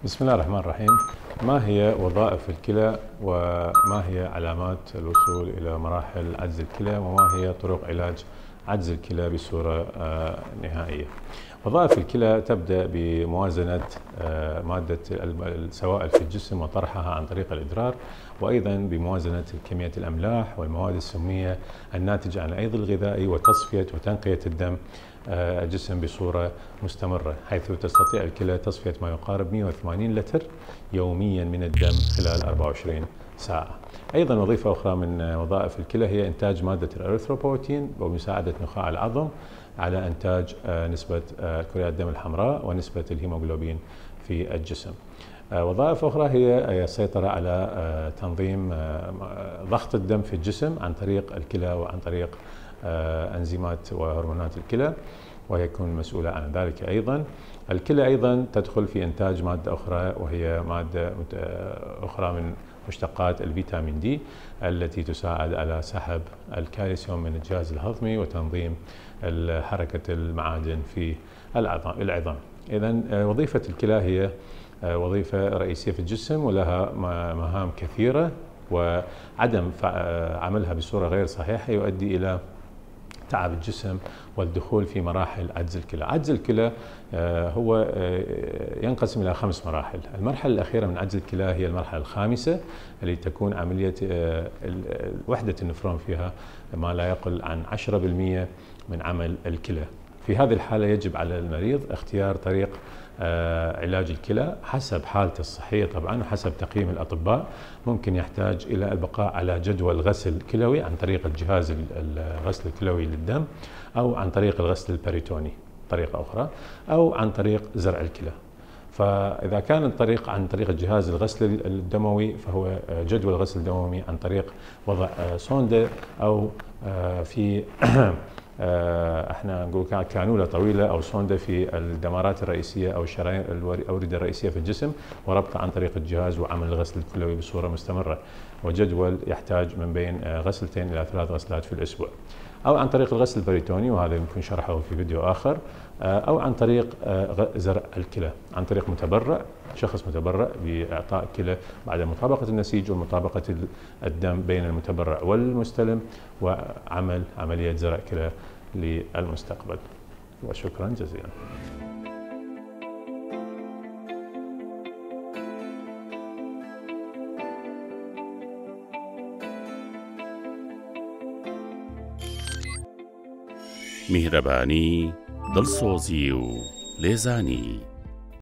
بسم الله الرحمن الرحيم. ما هي وظائف الكلى وما هي علامات الوصول إلى مراحل عجز الكلى وما هي طرق علاج عجز الكلى بصورة نهائية؟ وظائف الكلى تبدأ بموازنة مادة السوائل في الجسم وطرحها عن طريق الإدرار، وأيضا بموازنة كمية الأملاح والمواد السمية الناتجة عن الأيض الغذائي وتصفية وتنقية الدم الجسم بصورة مستمرة، حيث تستطيع الكلى تصفية ما يقارب 180 لتر يوميا من الدم خلال 24 ساعة. أيضا وظيفة أخرى من وظائف الكلى هي إنتاج مادة الأريثروبويتين ومساعدة نخاع العظم على إنتاج نسبة كريات الدم الحمراء ونسبة الهيموغلوبين في الجسم. وظائف أخرى هي السيطرة على تنظيم ضغط الدم في الجسم عن طريق الكلى وعن طريق أنزيمات وهرمونات الكلى، ويكون مسؤولة عن ذلك. أيضا الكلى أيضا تدخل في إنتاج مادة أخرى وهي مادة أخرى من مشتقات الفيتامين دي التي تساعد على سحب الكالسيوم من الجهاز الهضمي وتنظيم حركة المعادن في العظام. إذن وظيفة الكلى هي وظيفة رئيسية في الجسم ولها مهام كثيرة، وعدم عملها بصورة غير صحيحة يؤدي إلى تعب الجسم والدخول في مراحل عجز الكلى. عجز الكلى هو ينقسم إلى 5 مراحل. المرحلة الأخيرة من عجز الكلى هي المرحلة الخامسة اللي تكون عملية وحدة النفرون فيها ما لا يقل عن 10% من عمل الكلى. في هذه الحالة يجب على المريض اختيار طريق علاج الكلى حسب حالته الصحية طبعا وحسب تقييم الأطباء. ممكن يحتاج إلى البقاء على جدول غسل كلوي عن طريق الجهاز الغسل الكلوي للدم، أو عن طريق الغسل البريتوني طريقة أخرى، أو عن طريق زرع الكلى. فإذا كان الطريق عن طريق الجهاز الغسل الدموي فهو جدول غسل دموي عن طريق وضع سوندة أو في احنا نقول كانولة طويلة او سوندا في الدمارات الرئيسية او الشرايين الاوردة الرئيسية في الجسم، وربطها عن طريق الجهاز وعمل الغسل الكلوي بصورة مستمرة، وجدول يحتاج من بين غسلتين الى 3 غسلات في الاسبوع، او عن طريق الغسل البريتوني وهذا يمكن شرحه في فيديو اخر، او عن طريق زرع الكلى عن طريق متبرع، شخص متبرع باعطاء كلى بعد مطابقة النسيج ومطابقة الدم بين المتبرع والمستلم، وعمل عملية زرع كلى للمستقبل. وشكرا جزيلا. میهرەبانی دڵسۆزی و لێزانی